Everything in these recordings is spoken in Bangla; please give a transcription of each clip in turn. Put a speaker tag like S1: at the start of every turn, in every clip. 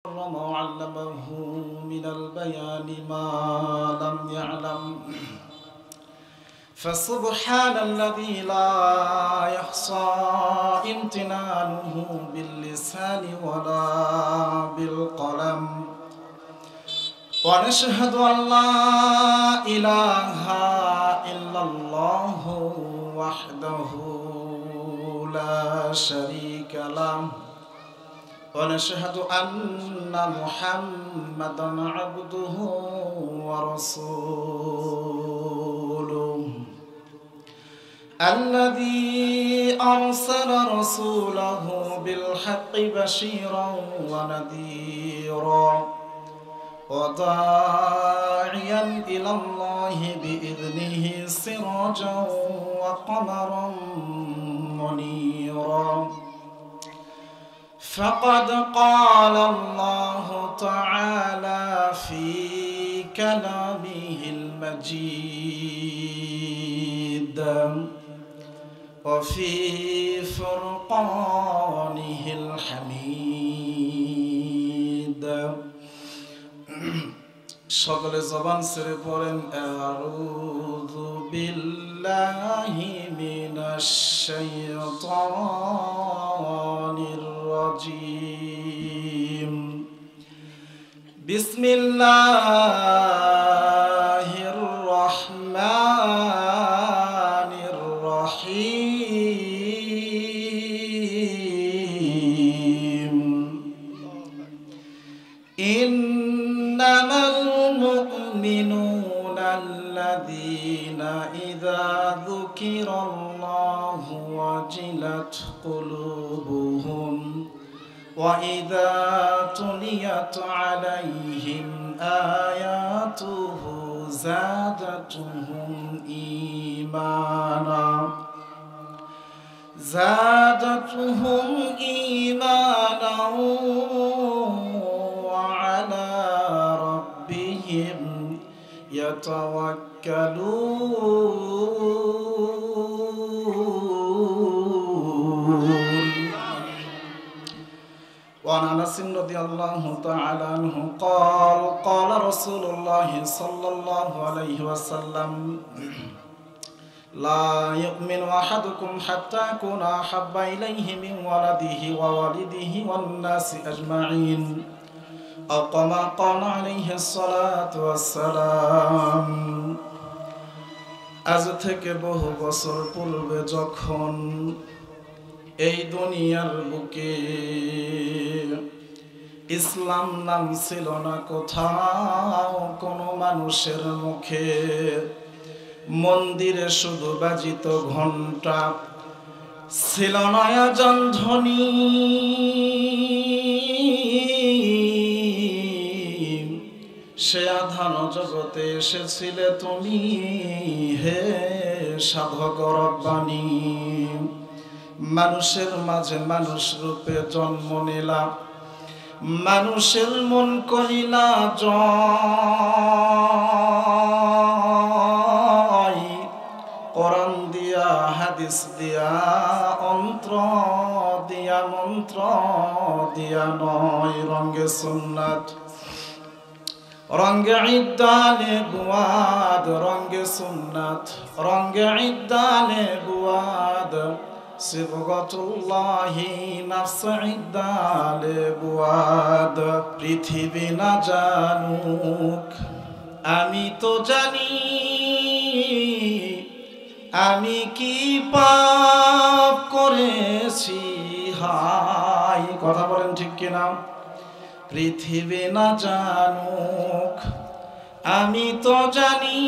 S1: وعلمه من البيان ما لم يعلم فسبحان الذي لا يحصى امتنانه باللسان ولا بالقلم ونشهد أن لا إله إلا الله وحده لا شريك له ونشهد أن محمدا عبده ورسوله الذي أرسل رسوله بالحق بشيرا ونذيرا وداعيا إلى الله بإذنه سراجا وقمرا منيرا فقد قال الله تعالى في كلامه المجيد وفي فرقانه الحميد সকলে জবান ছেড়ে পড়েন আউযু বিল্লাহি মিনাশ শাইতানির রাজীম বিসমিল্লাহির রহমানির রহিম إنما المؤمنون الذين إذا ذكر الله وجلت قلوبهم وإذا تليت عليهم آياته زادتهم إيمانا وعلى ربهم يتوكلون وعن أنس رضي الله تعالى عنه قال قال رسول الله صلى الله عليه وسلم لا يؤمن أحدكم حتى أكون أحب إليه من ولده ووالده والناس أجمعين أو كما قال عليه الصلاة والسلام আজ থেকে বহু বছর পূর্বে যখন এই দুনিয়ার বুকে ইসলাম নাম ছিল না কোথাও কোনো মানুষের মুখে মন্দিরে শুধু বাজিত ঘণ্টা ছিল না আযান ধ্বনি সে আধান জগতে এসেছিলে তুমি হে সাধক রব্বানী মানুষের মাঝে মানুষ রূপে জন্ম নিলা মানুষের মন করিলা জয় কোরআন দিয়া হাদিস দিয়া অন্ত্র দিয়া মন্ত্র দিয়া নয় রঙ্গে সুন্নাত রঙ্গে ইদ্দালে বুয়াদ রঙ্গে সুন্নাত রঙ্গে ইদ্দালে বুয়াদ সিবগাতুল্লাহি নাফস ইদ্দালে বুয়াদ পৃথিবী না জানুক আমি তো জানি আমি কি পাপ করেছি হাই কথা বলেন ঠিক কিনা পৃথিবী না জানুক আমি তো জানি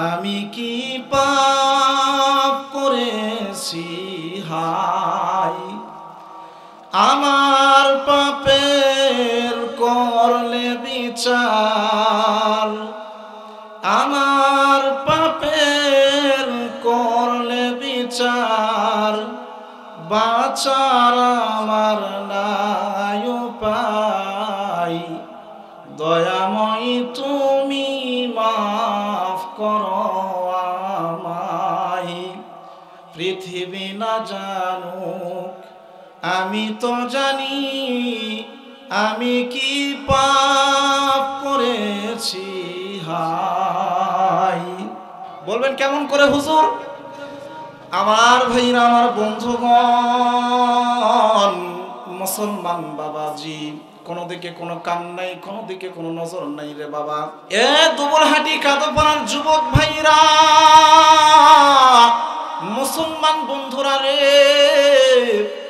S1: আমি কি পাপ করেছি হাই আমার পাপের করলে বিচার আমার পাপের করলে বিচার বাঁচার আমার নাই উপায় দয়াময় তুমি মাফ করো আমায় পৃথিবী না জানুক আমি আমি তো জানি আমি কি পাপ করেছি হায়। বলবেন কেমন করে হুজুর? আমার ভাইরা, আমার বন্ধুগণ, মুসলমান বাবাজি, কোনো দিকে কোনো কান নাই, কোনো দিকে কোনো নজর নাই রে বাবা। এ দুবলহাটি কাদোপাড়ার যুবক ভাইরা, মুসলমান বন্ধুরা রে,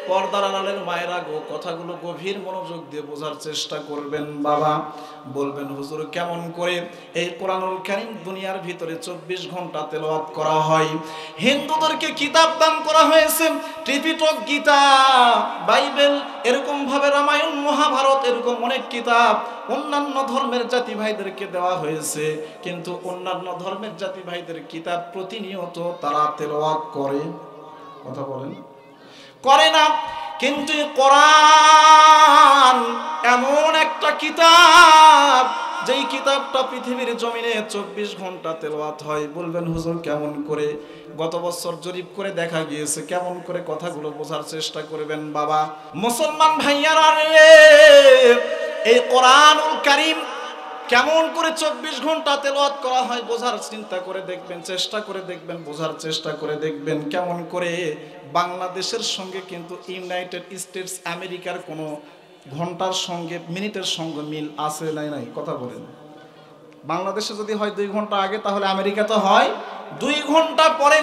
S1: পর্দার আড়ালের মায়েরা গো, কথাগুলো গভীর মনোযোগ দিয়ে বোঝার চেষ্টা করবেন বাবা। বলবেন হুজুর কেমন করে? এই কোরআনুল কারীম দুনিয়ার ভিতরে 24 ঘন্টা তেলাওয়াত করা হয়। হিন্দুদেরকে কিতাব দান করা হয়েছে, ত্রিপিটক, গীতা, বাইবেল, এরকম ভাবে রামায়ণ, মহাভারত, এরকম অনেক কিতাব অন্যান্য ধর্মের জাতি ভাইদেরকে দেওয়া হয়েছে। কিন্তু অন্যান্য ধর্মের জাতি ভাইদের কিতাব প্রতিনিয়ত তারা তেলাওয়াত করে, কথা বলেন, করে না। কিন্তু কোরআন এমন একটা কিতাব, যেই কিতাবটা পৃথিবীর জমিনে 24 ঘন্টা তেলাওয়াত হয়। বলবেন হুজুর কেমন করে? গত বছর জরিপ করে দেখা গিয়েছে। কেমন করে? কথাগুলো বোঝার চেষ্টা করবেন বাবা। মুসলমান ভাইয়ারা রে, এই কোরআনুল কারীম কেমন করে 24 ঘন্টা তেলাওয়াত করা হয় বোঝার চিন্তা করে দেখবেন, চেষ্টা করে দেখবেন, বোঝার চেষ্টা করে দেখবেন কেমন করে। বাংলাদেশের সঙ্গে কিন্তু ইউনাইটেড স্টেটস আমেরিকার কোনো ঘন্টার সঙ্গে মিনিটের সঙ্গে মিল আছে নাই? নাই, কথা বলেন। বাংলাদেশে যদি হয় 2 ঘন্টা আগে, তাহলে আমেরিকা তো হয় 2 ঘন্টা পরে।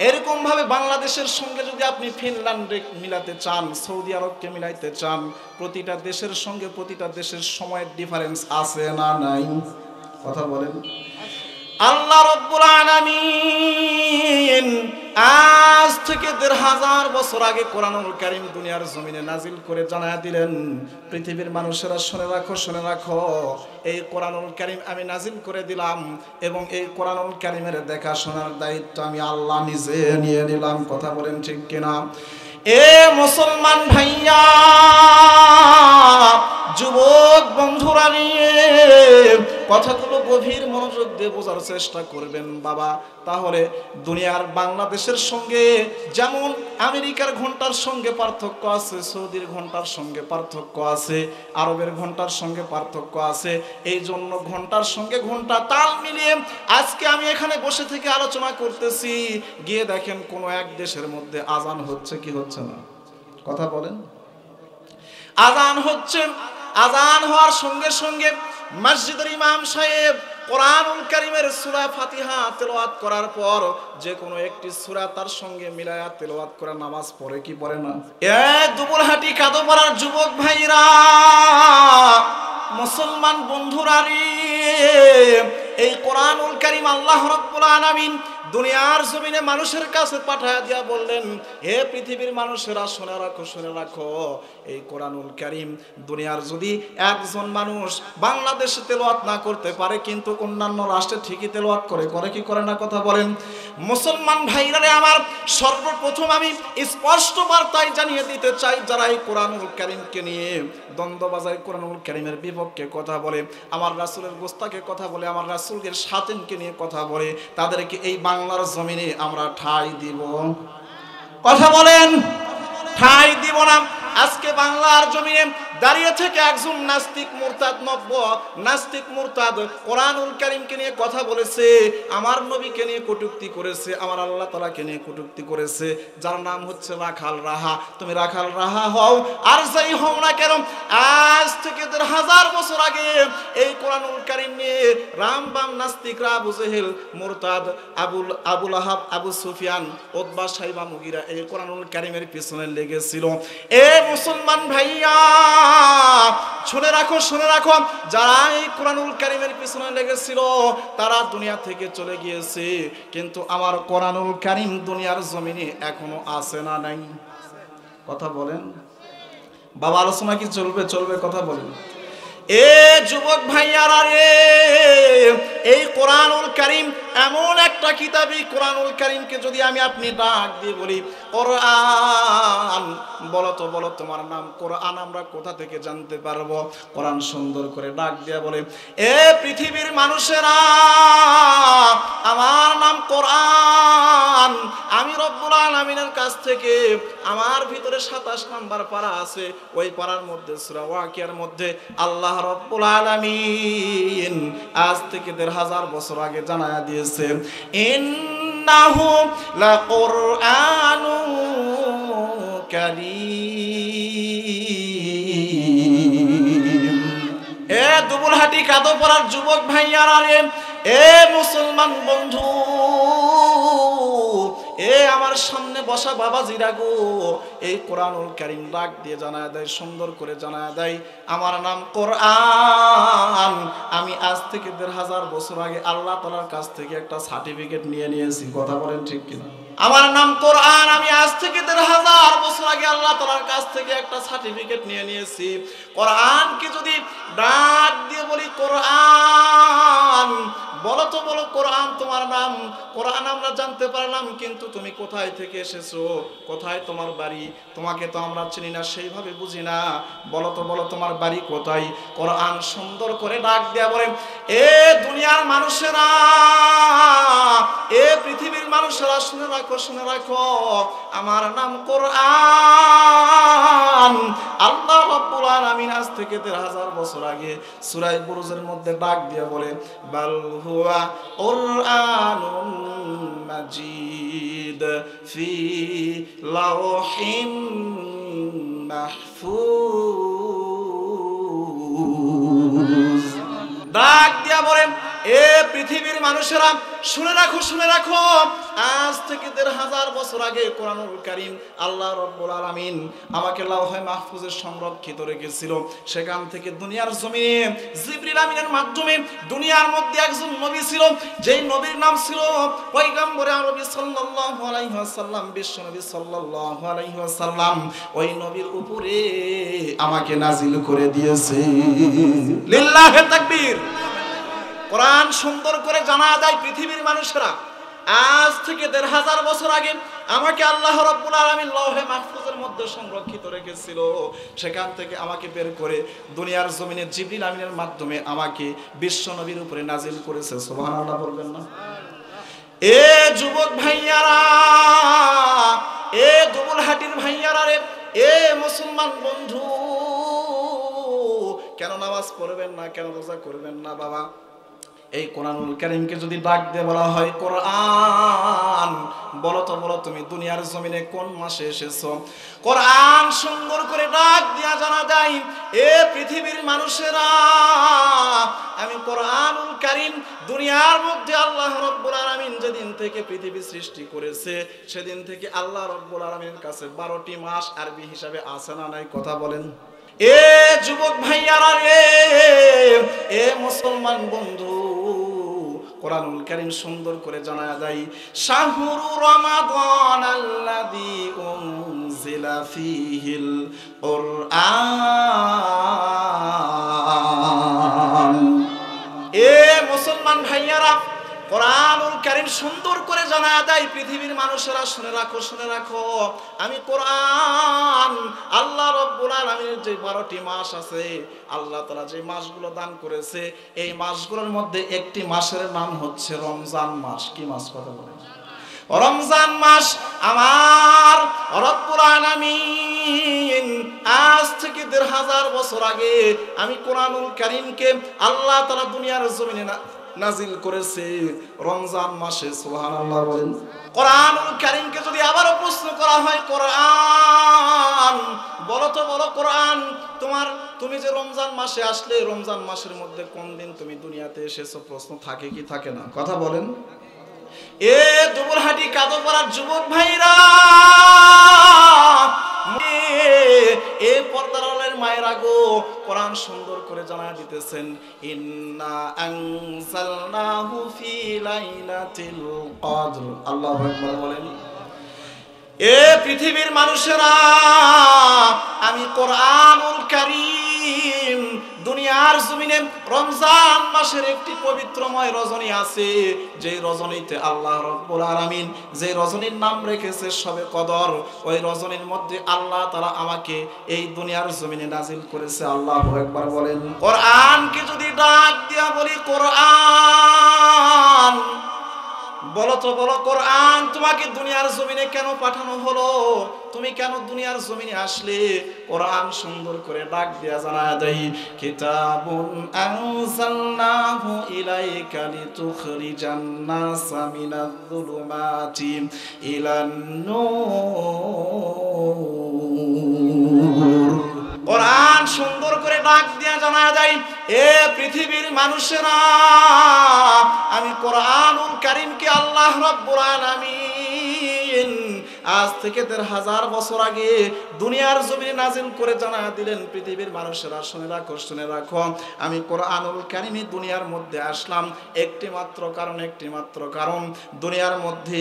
S1: এরকম ভাবে বাংলাদেশের সঙ্গে যদি আপনি ফিনল্যান্ডে মিলাতে চান, সৌদি আরবকে মিলাইতে চান, প্রতিটা দেশের সঙ্গে প্রতিটা দেশের সময়ের ডিফারেন্স আছে না নাই? কথা বলেন। আল্লাহ রাব্বুল আলামিন আজ থেকে 1500 বছর আগে কোরআনুল কারীম দুনিয়ার জমিনে নাজিল করে জানায়া দিলেন, পৃথিবীর মানুষেরা শুনে রাখো, শুনে রাখো, এই কোরআনুল কারীম আমি নাজিল করে দিলাম এবং এই কোরআনুল কারীমের দেখাশোনার দায়িত্ব আমি আল্লাহ নিজে নিয়ে নিলাম। কথা বলেন ঠিক কিনা? এ মুসলমান ভাইয়া, যুবক বন্ধুরা নিয়ে কথাগুলো গভীর মনোযোগ দিয়ে বোঝার চেষ্টা করবেন বাবা। তাহলে দুনিয়ার বাংলাদেশের সঙ্গে যেমন আমেরিকার ঘন্টার সঙ্গে পার্থক্য আছে, সৌদির ঘন্টার সঙ্গে পার্থক্য আছে, আরবের ঘন্টার সঙ্গে পার্থক্য আছে। এই জন্য ঘন্টার সঙ্গে ঘন্টা তাল মিলিয়ে আজকে আমি এখানে বসে থেকে আলোচনা করতেছি। গিয়ে দেখেন কোনো এক দেশের মধ্যে আজান হচ্ছে কি হচ্ছে না? কথা বলেন। আজান হচ্ছে, আজান হওয়ার সঙ্গে সঙ্গে মসজিদের ইমাম সাহেব কোরআনুল কারীমের সূরা ফাতিহা তেলাওয়াত করার পর যে কোনো একটি সূরা তার সঙ্গে মিলায়া তেলাওয়াত করে নামাজ পড়ে কি পড়ে না? এ দুবলহাটি কাদোপাড়ার যুবক ভাইরা, মুসলমান বন্ধুরা রে, এই কোরআনুল কারীম আল্লাহ রাব্বুল আলামিন দুনিয়ার জমিনে মানুষের কাছে পাঠায়া দিয়া বললেন, হে পৃথিবীর মানুষেরা শুনে রাখো, শুনে রাখো, এই কোরআনুল কারীম দুনিয়ার যদি একজন মানুষ বাংলাদেশে তেলাওয়াত না করতে পারে, কিন্তু অন্যান্য রাষ্ট্রে ঠিকই তেলাওয়াত করে, করে কি করে না? কথা বলেন। মুসলমান ভাইরারে আমার, সর্বপ্রথম আমি স্পষ্ট বার্তায় জানিয়ে দিতে চাই, যারা এই কোরআনুল কারীমকে নিয়ে দ্বন্দ্ব বাজায়, কোরআনুল কারীমের বিপক্ষে কথা বলে, আমার রাসূলের গোস্তাকে কথা বলে, আমার রাসূলের সাতেনকে নিয়ে কথা বলে, তাদেরকে এই বাংলার জমিনে আমরা ঠাঁই দিব? কথা বলেন। ঠাঁই দিব না। আজকে বাংলার জমিনে দাঁড়িয়ে থেকে একজন নাস্তিক মুরতাদ, নব্য নাস্তিক মুরতাদ কোরআনুল কারীমকে নিয়ে কথা বলেছে, আমার নবীকে নিয়ে কটূক্তি করেছে, আমার আল্লাহ তাআলাকে নিয়ে কটূক্তি করেছে, যার নাম হচ্ছে রাখাল রাহা। তুমি রাখাল রাহা হও আর যাই হও না কেন, আজ থেকে 1000 বছর আগে এই কোরআনুল কারীম নিয়ে রামবাম নাস্তিকরা, আবু জেহেল মুরতাদ, আবুল আহাব, আবু সুফিয়ান, উতবা, সাইবা, মুগিরা এই কোরআনুল কারীমের পিছনে লেগেছিল। এ মুসলমান ভাইয়া, শুনে রাখো, শুনে রাখো, যারা এই কোরআনুল কারীমের পিছনে লেগেছিল তারা দুনিয়া থেকে চলে গিয়েছে, কিন্তু আমার কোরআনুল কারীম দুনিয়ার জমিনে এখনো আছে না নাই? কথা বলেন বাবা। আলোচনা কি চলবে? চলবে, কথা বলেন। এ যুবক ভাইয়ারা রে, এই কোরআনুল কারীম এমন একটা কিতাবই কোরআনুল কারীমকে যদি আমি আপনি ডাক দিয়ে বলি কোরআন, বলো তো বলো তোমার নাম কোরআন, আমরা কোথা থেকে জানতে পারবো? কোরআন সুন্দর করে ডাক দিয়ে বলে, এ পৃথিবীর মানুষেরা, আমার নাম কোরআন। আমি রব্বুল আলামিনের কাছ থেকে, আমার ভিতরে 27 নম্বর পারা আছে, ওই পারার মধ্যে সূরা ওয়াকিয়ার মধ্যে আল্লাহ রব্বুল আলামিন আজ থেকে 1500 বছর আগে জানায়া দিয়েছে, ইন্নাহু লাকুরআনুন কারীম। এ দুবুলহাটি কাদোপাড়ার যুবক ভাইয়ারা রে, এ মুসলমান বন্ধু, এ আমার সামনে বসা বাবাজিরা গো, এই কোরআনুল কারীম ডাক দিয়ে জানায় দেয়, সুন্দর করে জানায় দেয়, আমার নাম কোরআন। আমি আজ থেকে 1500 বছর আগে আল্লাহ তাআলার কাছ থেকে একটা সার্টিফিকেট নিয়ে নিয়েছি। কথা বলেন ঠিক কিনা? আমার নাম কোরআন, আমি আজ থেকে 1500 বছর আগে আল্লাহ তাআলার কাছ থেকে একটা সার্টিফিকেট নিয়ে নিয়েছি। কোরআনকে যদি ডাক দিয়ে বলি কোরআন, বলো তো বলো কোরআন তোমার নাম। কোরআন আমরা জানতে পারলাম, কিন্তু তুমি কোথায় থেকে এসেছো, কোথায় তোমার বাড়ি, তোমাকে তো আমরা চিনি না, সেইভাবে বুঝি না, বলো তো বলো তোমার বাড়ি কোথায়। কোরআন সুন্দর করে ডাক দেয়া বলে, এ দুনিয়ার মানুষেরা, এ পৃথিবীর মানুষেরা, শুনে রাখো শুনে রাখো, আমার নাম কোরআন। আল্লাহ রাব্বুল আলামিন আজ থেকে 1500 বছর আগে সূরা বুরুজের মধ্যে ডাক দিয়ে বলে, বাল হুয়া কুরআনুম মাজিদ ফি লাওহিম মাহফুজ। ডাক দিয়া বলেন, এ পৃথিবীর মানুষেরা, শুনে রাখো শুনে রাখো, আজ থেকে 1500 বছর আগে কোরআনুল কারীম আল্লাহ রাব্বুল আলামিন আমাকে লাওহে মাহফুজে সংরক্ষিত রেখেছিল। সেখান থেকে দুনিয়ার জমিনে জিবরিল আমিনের মাধ্যমে দুনিয়ার মধ্যে একজন নবী ছিল, যেই নবীর নাম ছিল পয়গম্বর আরবী সাল্লাল্লাহু আলাইহি ওয়াসাল্লাম, বিশ্ব নবী সাল্লাল্লাহু আলাইহি ওয়াসাল্লাম। ওই নবীর উপরে আমাকে নাজিল করে দিয়েছে। লিল্লাহি তাকবীর। কোরআন সুন্দর করে জানা যায়, পৃথিবীর মানুষেরা, আজ থেকে 1500 বছর আগে আমাকে আল্লাহ রাব্বুল আলামিন লাওহে মাহফুজের মধ্যে সংরক্ষিত রেখেছিল। সেখান থেকে আমাকে বের করে দুনিয়ার জমিনে জিবরিল আমিনের মাধ্যমে আমাকে বিশ্ব নবীর উপরে নাজিল করেছে। সুবহানাল্লাহ বলবেন না? এ যুবক ভাইয়ারা, এ দুবুলহাটির ভাইয়ারা রে, এ মুসলমান বন্ধু, কেন নামাজ পড়বেন না, কেন রোজা করবেন না বাবা? এই কোরআনুল কারীমকে যদি ডাক দিয়ে বলা হয় কোরআন, বলো তো বলো তুমি দুনিয়ার জমিনে কোন মাসে এসেছো? কোরআন সুন্দর করে ডাক দিয়া জানা যায়, এ পৃথিবীর মানুষেরা, আমি কোরআনুল কারীম দুনিয়ার মধ্যে আল্লাহ রাব্বুল আলামিন যেদিন থেকে পৃথিবী সৃষ্টি করেছে, সেদিন থেকে আল্লাহ রাব্বুল আলামিনের কাছে 12টি মাস আরবি হিসাবে আছে না নাই? কথা বলেন। এ যুবক ভাইয়ারা রে, এ মুসলমান বন্ধু, কোরআনুল কারীম সুন্দর করে জানায়া দেয়, শাহরু রমাদান আল্লাযী উনজিলা ফীহিল কুরআন। এ মুসলমান ভাইয়ারা, কোরআনুল কারীম সুন্দর করে জানায়া দেয়, পৃথিবীর মানুষেরা শুনে রাখো শুনে রাখো, আমি কোরআন। আল্লাহ রাব্বুল আলামিনের যে 12টি মাস আছে, আল্লাহ তাআলা যে মাসগুলো দান করেছে, এই মাসগুলোর মধ্যে একটি মাসের নাম হচ্ছে রমজান মাস। কি মাস? কথা বলেন। রমজান মাস আমার রব্বুল আলামিন আজ থেকে 1500 বছর আগে আমি কোরআনুল কারীমকে আল্লাহ তাআলা দুনিয়ার জমিনে নাজিল করেছে রমজান মাসে। সুবহানাল্লাহ বলেন। কোরআনুল কারীমকে যদি আবারও প্রশ্ন করা হয়, কোরআন, বলো তো বলো কোরআন, তুমি যে রমজান মাসে আসলে, রমজান মাসের মধ্যে কোন দিন তুমি দুনিয়াতে এসেছো? প্রশ্ন থাকে কি থাকে না? কথা বলেন। এ দুবুলহাটি কাদোপাড়ার যুবক ভাইরা, এ পর্দার আড়ালের মায়েরা গো, কোরআন সুন্দর করে জানায়া দিতেছেন, ইন্না আনজালনাহু ফি লাইলাতিল কদর। আল্লাহু আকবার বলেন। এ পৃথিবীর মানুষেরা, আমি কোরআনুল কারীম দুনিয়ার দুনিয়ার জমিনে রমজান মাসের একটি পবিত্রময় রজনী আছে, যে রজনীতে আল্লাহ রাব্বুল আলামিন যে রজনীর নাম রেখেছে শবে কদর, ওই রজনীর মধ্যে আল্লাহ তাআলা আমাকে এই দুনিয়ার জমিনে নাজিল করেছে। আল্লাহু আকবার বলেন। কোরআনকে যদি ডাক দিয়া বলি, কোরআন বলো তো, বলো কোরআন তোমাকে দুনিয়ার জমিনে কেন পাঠানো হলো, তুমি কেন দুনিয়ার জমিনে আসলে? কোরআন সুন্দর করে ডাক দিয়া জানায় দেয়, কিতাবুন আনজালনাহু ইলাইকা লিতুখরিজান নাসা মিনাজ যুলুমাতি ইলান নূর। কোরআন সুন্দর করে ডাক দিয়া জানায় দেয়, এ পৃথিবীর মানুষেরা, আমি কোরআনুল কারীমকে আল্লাহ রাব্বুল আলামিন আজ থেকে ১,৫০০ বছর আগে দুনিয়ার জমিনে নাজিল করে জানায়া দিলেন, পৃথিবীর মানুষেরা শুনে রাখো, শুনে রাখো, আমি কোরআনুল কারীমে দুনিয়ার মধ্যে আসলাম একটি মাত্র কারণ, দুনিয়ার মধ্যে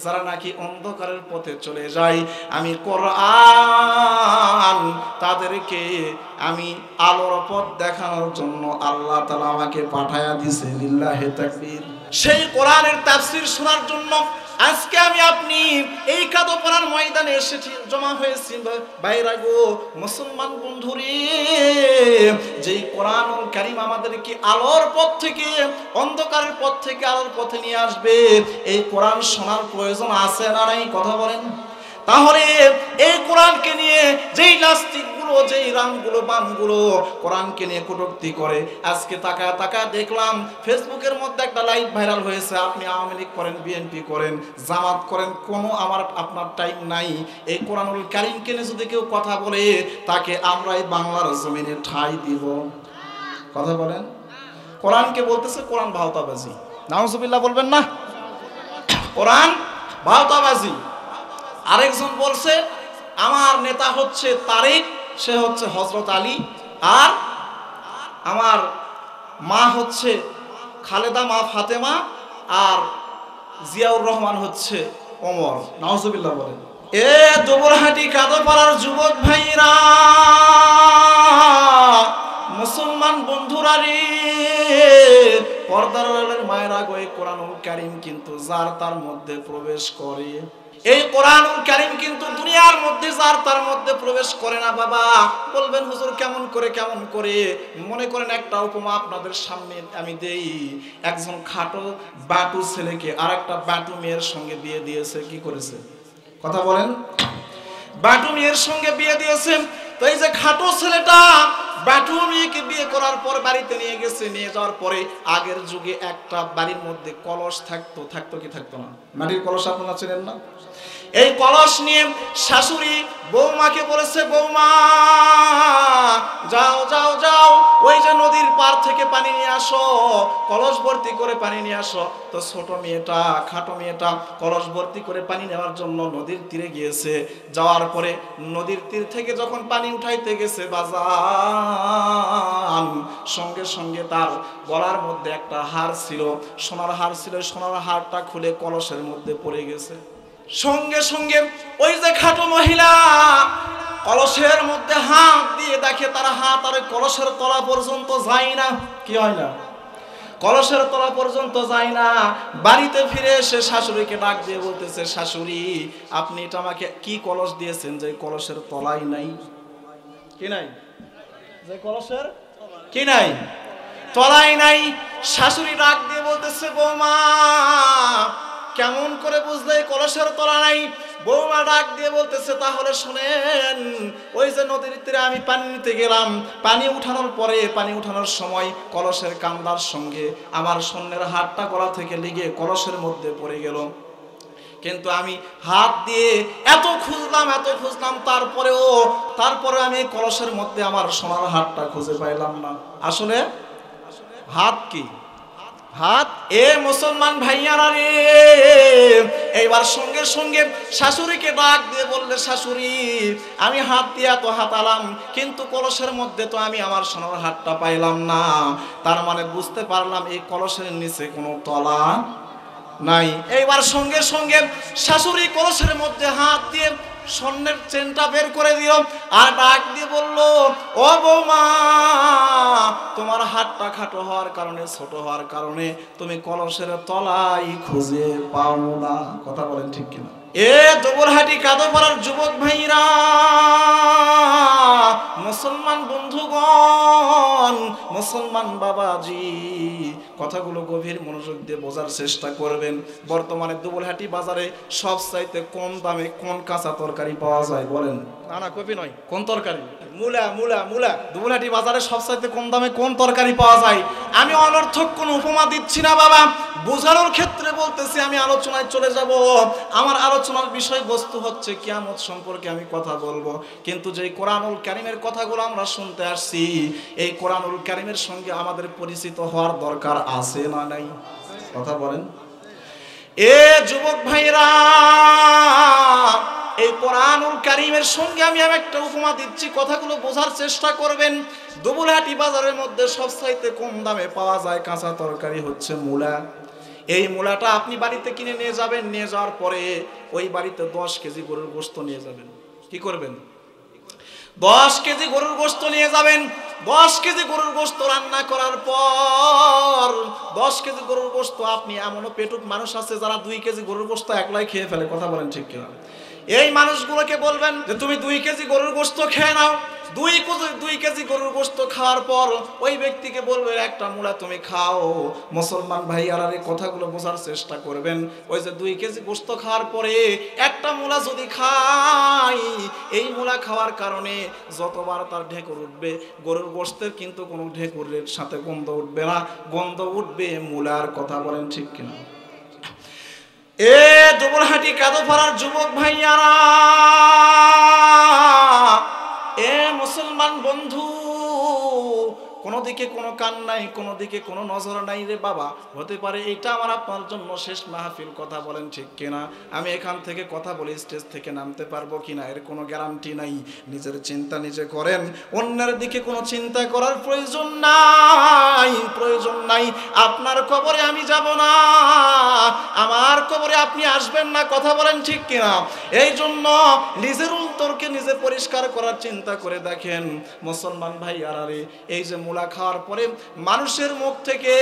S1: যারা নাকি অন্ধকারের পথে চলে যায়, আমি কোরআন তাদেরকে আমি আলোর পথ দেখানোর জন্য আল্লাহ তাআলা আমাকে পাঠায়া দিয়েছে। লিল্লাহি তাকবীর। সেই কোরআনের তাফসীর শোনার জন্য আজকে আমি আপনি এই কাদোপাড়ার ময়দানে এসে জমা হয়েছি। বাইরা গো মুসলমান বন্ধুরে, যেই কোরআনুল কারীম আমাদেরকে আলোর পথ থেকে, অন্ধকারের পথ থেকে আলোর পথে নিয়ে আসবে, এই কোরআন শোনার প্রয়োজন আছে না নাই? কথা বলেন। তাহলে এই কোরআনকে নিয়ে যেই নাস্তিকগুলো, যেই রামগুলো, বামগুলো কোরআনকে নিয়ে কটূক্তি করে, আজকে তাকায় তাকায় দেখলাম ফেসবুকের মধ্যে একটা লাইভ ভাইরাল হয়েছে, আপনি আওয়ামী লীগ করেন, বিএনপি করেন, জামাত করেন, কোনো আপনার টাইম নাই। এই কোরআনুল কারীমকে নিয়ে যদি কেউ কথা বলে, তাকে আমরা এই বাংলার জমিনে ঠাঁই দিব। কথা বলেন। কোরআনকে বলতেছে কোরআন ভাওতাবাজি। নাউজুবিল্লাহ বলবেন না? কোরআন ভাওতাবাজি। আরেকজন বলছে আমার নেতা হচ্ছে তারেক, সে হচ্ছে হযরত আলী, আর আমার মা হচ্ছে খালেদা মা ফাতেমা, আর জিয়াউর রহমান হচ্ছে ওমর। নাউজুবিল্লাহ বলেন। এ দুবুরহাটি কাদোপাড়ার যুবক ভাইরা, মুসলমান বন্ধুরা রে, পর্দার আড়ালের মায়েরা গো, এই কোরআনুল কারীম কিন্তু যার তার মধ্যে প্রবেশ করে। এই কোরআনুল কারীম কিন্তু দুনিয়ার মধ্যে যার তার মধ্যে প্রবেশ করে না। বাবা বলবেন হুজুর কেমন করে? মনে করেন একটা উপমা আপনাদের সামনে আমি দেই। একজন খাটো বাটু ছেলেকে আর একটা বাটু মেয়ের সঙ্গে বিয়ে দিয়েছে। কি করেছে? কথা বলেন। বাটু মেয়ের সঙ্গে বিয়ে দিয়েছে। তো এই যে খাটো ছেলেটা বাটু মেয়েকে বিয়ে করার পর বাড়িতে নিয়ে গেছে। নিয়ে যাওয়ার পরে আগের যুগে একটা বাড়ির মধ্যে কলস থাকতো কি থাকতো না? মাটির কলস আপনারা চেনেন না? এই কলস নিয়ে শাশুড়ি বৌমাকে বলেছে, বৌমা যাও যাও যাও, ওই যে নদীর পার থেকে পানি নিয়ে আসো, কলস ভর্তি করে পানি নিয়ে আসো। তো ছোট মেয়েটা, খাটো মেয়েটা কলস ভর্তি করে পানি নেওয়ার জন্য নদীর তীরে গিয়েছে। যাওয়ার পরে নদীর তীর থেকে যখন পানি উঠাইতে গেছে বাজান, সঙ্গে সঙ্গে তার গলার মধ্যে একটা হার ছিল, সোনার হার ছিল। সোনার হারটা খুলে কলসের মধ্যে পড়ে গেছে। সঙ্গে সঙ্গে ওই যে খাটো মহিলা কলসের মধ্যে হাত দিয়ে দেখে, তার হাত আর কলসের তলা পর্যন্ত যায় না। কি হয় না? কলসের তলা পর্যন্ত যায় না। বাড়িতে ফিরে এসে শাশুড়িকে ডাক দিয়ে বলতেছে, শাশুড়ি আপনি এটা আমাকে কি কলস দিয়েছেন যে কলসের তলাই নাই? কি নাই? যে কলসের কি নাই? তলাই নাই। শাশুড়ি ডাক দিয়ে বলতেছে, বৌমা কেমন করে বুঝলে কলসের তলা নাই? বৌমা ডাক দিয়ে বলতেছে, তাহলে শুনেন, ওই যে নদীর তীরে আমি পানি নিতে গেলাম, পানি উঠানোর পরে, পানি উঠানোর সময় কলসের কান্দার সঙ্গে আমার স্বর্ণের হারটা গলা থেকে লেগে কলসের মধ্যে পড়ে গেল। কিন্তু আমি হাত দিয়ে এত খুঁজলাম, তারপরে আমি কলসের মধ্যে আমার সোনার হারটা খুঁজে পাইলাম না। আসলে হাত কি? হাত। এ মুসলমান ভাইয়ারা রে, এইবার সঙ্গে সঙ্গে শাশুড়িকে ডাক দিয়ে বললে, শাশুড়ি আমি হাত দিয়ে তো হাতালাম, কিন্তু কলসের মধ্যে তো আমি আমার সোনার হাতটা পাইলাম না। তার মানে বুঝতে পারলাম এই কলসের নিচে কোনো তলা নাই। এইবার সঙ্গে সঙ্গে শাশুড়ি কলসের মধ্যে হাত দিয়ে স্বর্ণের চেনটা বের করে দিও, আর ডাক দিয়ে বলল, ও বৌমা তোমার হাতটা খাটো হওয়ার কারণে, ছোট হওয়ার কারণে তুমি কলসের তলায় খুঁজে পাও না। কথা বলেন ঠিক কিনা? এ জবরহাটি কাদোপাড়ার যুবক ভাইরা, মুসলমান বন্ধুগণ, মুসলমান বাবাজি, কথাগুলো গভীর মনোযোগ দিয়ে বোঝার চেষ্টা করবেন। বর্তমানে দুবলহাটি বাজারে সবচাইতে কম দামে কোন কাঁচা তরকারি পাওয়া যায় বলেন? না কপি নয়, কোন তরকারি? মূলা। মূলা মূলা দুবলহাটি বাজারে সবচাইতে কম দামে কোন তরকারি পাওয়া যায়? আমি অনর্থক কোন উপমা দিচ্ছি না বাবা, বোঝানোর ক্ষেত্রে বলতেছি। আমি আলোচনায় চলে যাব। আমার আলোচনার বিষয়বস্তু হচ্ছে কিয়ামত সম্পর্কে আমি কথা বলবো। কিন্তু যেই কোরআনুল কারীমের কথাগুলো আমরা শুনতে আসছি, এই কোরআনুল কারীমের সঙ্গে আমাদের পরিচিত হওয়ার দরকার আছে না নাই? কথা বলেন। এ যুবক ভাইরা, এই কোরআনুল কারীমের সঙ্গে আমি একটা উপমা দিচ্ছি, কথাগুলো বোঝার চেষ্টা করবেন। দুবলহাটি বাজারের মধ্যে সবচাইতে কম দামে পাওয়া যায় কাঁচা তরকারি হচ্ছে মূলা। এই মূলাটা আপনি বাড়িতে কিনে নিয়ে যাবেন, নিয়ে যাওয়ার পরে ওই বাড়িতে 10 কেজি গরুর গোশত নিয়ে যাবেন। কি করবেন? 10 কেজি গরুর গোশত নিয়ে যাবেন। 10 কেজি গরুর গোশত রান্না করার পর 10 কেজি গরুর গোশত, আপনি এমনও পেটুক মানুষ আছে যারা 2 কেজি গরুর গোশত একলাই খেয়ে ফেলে। কথা বলেন ঠিক কিনা? এই মানুষগুলোকে বলবেন যে তুমি 2 কেজি গরুর গোশত খেয়ে নাও। 2 কেজি গরুর গোশত খাওয়ার পর ওই ব্যক্তিকে বলবে একটা মূলা তুমি খাও। মুসলমান ভাইয়ারা এই কথাগুলো বোঝার চেষ্টা করবেন। ওই যে 2 কেজি গোশত খাওয়ার পরে একটা মূলা যদি খাই, এই মূলা খাওয়ার কারণে যতবার তার ঢেকুর উঠবে, গরুর গোশতের কিন্তু কোনো ঢেকুরের সাথে গন্ধ উঠবে না, গন্ধ উঠবে মূলার। কথা বলেন ঠিক কিনা? এ দুবলহাটি কাদোপাড়ার যুবক ভাইয়ারা, এ মুসলমান বন্ধু, কোনো দিকে কোনো কান নাই, কোনো দিকে কোনো নজর নাই রে বাবা। হতে পারে এটা আমার আপনার জন্য শেষ মাহফিল। কথা বলেন ঠিক কিনা? আমি এখান থেকে কথা বলে স্টেজ থেকে নামতে পারবো কিনা এর কোনো গ্যারান্টি নাই। নিজের চিন্তা নিজে করেন, অন্যের দিকে কোনো চিন্তা করার প্রয়োজন নাই, প্রয়োজন নাই। আপনার কবরে আমি যাব না, আমার কবরে আপনি আসবেন না। কথা বলেন ঠিক কিনা? এই জন্য নিজের অন্তরকে নিজে পরিষ্কার করার চিন্তা করে দেখেন মুসলমান ভাইয়ারা রে। এই যে মূলা খাওয়ার পরে মানুষের মুখ থেকে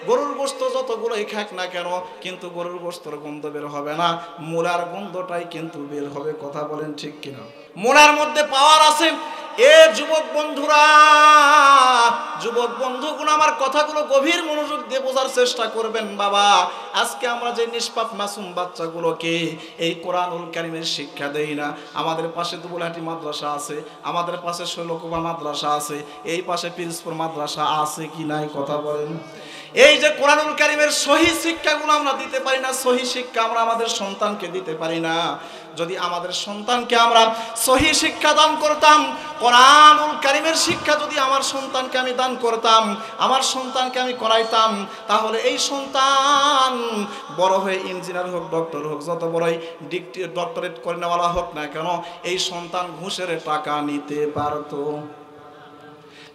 S1: গরুর গোশত যতগুলোই খাক না কেন, কিন্তু গরুর গোশতের গন্ধ বের হবে না, মূলার গন্ধটাই কিন্তু বের হবে। কথা বলেন ঠিক কিনা? মূলার মধ্যে পাওয়ার আছে। এ যুবক বন্ধুরা, যুবক বন্ধুগুলো, আমার কথাগুলো গভীর মনোযোগ দিয়ে বোঝার চেষ্টা করবেন বাবা। আজকে আমরা যে নিষ্পাপ মাসুম বাচ্চাগুলোকে এই কোরআনুল কারীমের শিক্ষা দেই না। আমাদের পাশে দুবলহাটি মাদ্রাসা আছে, আমাদের পাশে শৈলকুপা মাদ্রাসা আছে, এই পাশে পিরোজপুর মাদ্রাসা আছে কি নাই? কথা বলেন। এই যে কোরআনুল কারীমের সহি শিক্ষাগুলো আমরা দিতে পারি না, সহি শিক্ষা আমরা আমাদের সন্তানকে দিতে পারি না। যদি আমাদের সন্তানকে আমরা সহি শিক্ষা দান করতাম, কোরআনুল কারীমের শিক্ষা যদি আমার সন্তানকে আমি দান করতাম, আমার সন্তানকে আমি করাইতাম, তাহলে এই সন্তান বড় হয়ে ইঞ্জিনিয়ার হোক, ডক্টর হোক, যত বড়ই ডক্টরেট করে নেওয়ালা হোক না কেন, এই সন্তান ঘুষের টাকা নিতে পারতো।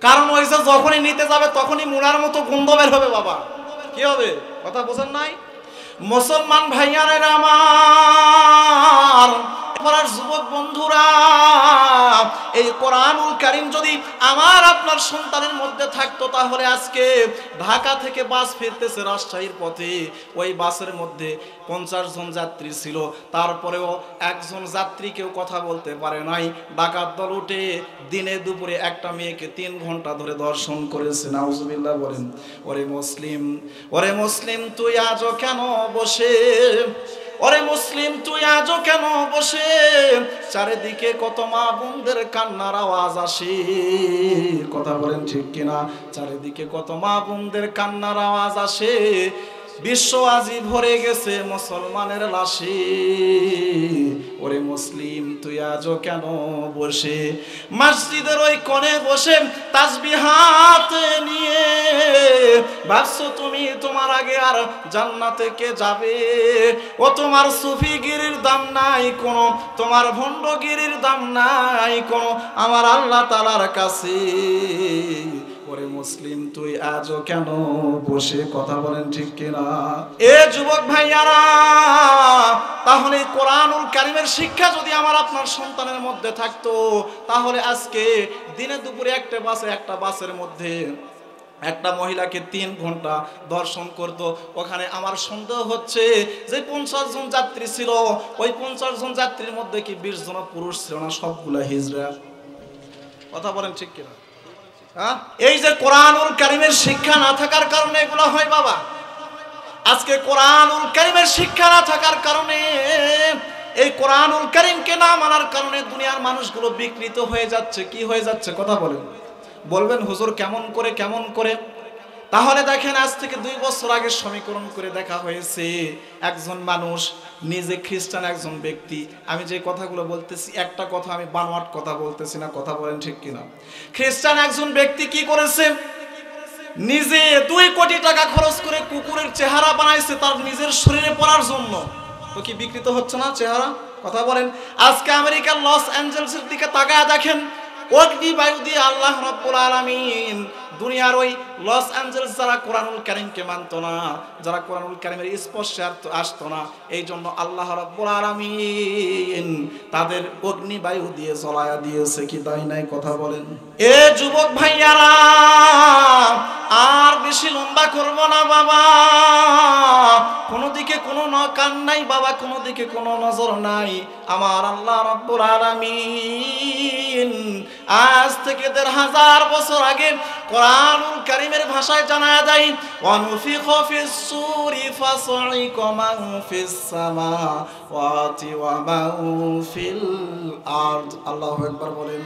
S1: কারণ ওই যে যখনই নিতে যাবে তখনই মুনার মতো গন্ধ বের হবে বাবা। কি হবে? কথা বোঝেন নাই? মুসলমান ভাইয়ারা আমার, যুবক বন্ধুরা, এই কোরআনুল কারীম যদি আমার আপনার সন্তানের মধ্যে থাকতো, তাহলে আজকে ঢাকা থেকে বাস ফিরতেছে রাজশাহীর পথে, ওই বাসের মধ্যে 50 জন যাত্রী ছিল, তারপরেও একজন যাত্রী কেউ কথা বলতে পারে নাই। ডাকাত দল উঠে দিনে দুপুরে একটা মেয়েকে 3 ঘন্টা ধরে দর্শন করেছে। নাউজুবিল্লাহ বলেন। ওরে মুসলিম, ওরে মুসলিম, তুই আজও কেন বসে, ওরে মুসলিম তুই আজও কেন বসে, চারিদিকে কত মা বোনদের কান্নার আওয়াজ আসে। কথা বলেন ঠিক কিনা? চারিদিকে কত মা বোনদের কান্নার আওয়াজ আসে। বিশ্ব আজি ভরে গেছে মুসলমানের লাশে। ওরে মুসলিম তুই আজও কেন বসে, মসজিদের ওই কোণে বসে তাসবিহ হাতে নিয়ে ভাবছো তুমি তোমার আগে আর জান্নাতে কে যাবে? ও তোমার সুফিগিরির দাম নাই কোনো, তোমার ভণ্ডগিরির দাম নাই কোনো আমার আল্লাহ তাআলার কাছে। ওরে মুসলিম তুই আজও কেন বসে? কথা বলেন ঠিক কিনা? এ যুবক ভাইয়ারা, তাহলে কোরআনুল কারীমের শিক্ষা যদি আমার আপনার সন্তানের মধ্যে থাকতো, তাহলে আজকে দিনে দুপুরে একটা বাসের মধ্যে একটা মহিলাকে 3 ঘন্টা দর্শন করত। ওখানে আমার সন্দেহ হচ্ছে যে 50 জন যাত্রী ছিল, ওই 50 জন যাত্রীর মধ্যে কি 20 জন পুরুষ ছিল না? সবগুলা হিজড়া। কথা বলেন ঠিক কিনা? হ্যাঁ, এই যে কোরআনুল কারীমের শিক্ষা না থাকার কারণে এগুলো হয় বাবা। আজকে কোরআনুল কারীমের শিক্ষা না থাকার কারণে, এই কোরআনুল কারীমকে না মানার কারণে দুনিয়ার মানুষগুলো বিকৃত হয়ে যাচ্ছে। কি হয়ে যাচ্ছে কথা বলেন? বলবেন হুজুর কেমন করে কেমন করে? তাহলে দেখেন, আজ থেকে 2 বছর আগে সমীকরণ করে দেখা হয়েছে। একজন মানুষ নিজে খ্রিস্টান, একজন ব্যক্তি, আমি যে কথাগুলো বলতেছি একটা কথা আমি বানোয়াট কথা বলতেছি না, কথা বলেন ঠিক কিনা? খ্রিস্টান একজন ব্যক্তি কি করেছে? নিজে 2 কোটি টাকা খরচ করে কুকুরের চেহারা বানাইছে তার নিজের শরীরে পরার জন্য। তো কি বিকৃত হচ্ছে না চেহারা? কথা বলেন। আজকে আমেরিকার লস অ্যাঞ্জেলসের দিকে তাকায় দেখেন, অগ্নি বায়ু দিয়ে আল্লাহ রাব্বুল আলামিন দুনিয়ার ওই লস অ্যাঞ্জেলস যারা কোরআনুল কারীমকে মানতো না, যারা কোরআনুল কারীমের স্পর্শে আসতো না, এই জন্য আল্লাহ রাব্বুল আলামিন তাদের অগ্নি বায়ু দিয়ে জ্বলায়া দিয়েছে। কি তাই নাই? কথা বলেন। এ যুবক ভাইয়ারা, আর বেশি লম্বা করব না বাবা। কোনো দিকে কোনো কান নাই বাবা, কোনো দিকে কোনো নজর নাই। আমার আল্লাহ রাব্বুল আলামিন আজ থেকে 1500 বছর আগে কোরআনুল কারীমের ভাষায় জানায়া দেয়, ওয়ানুফিখা ফিস সূরি ফাসঈকা মান ফিস সামাওয়াতি ওয়া মান ফিল আরদ। আল্লাহু আকবার বলেন।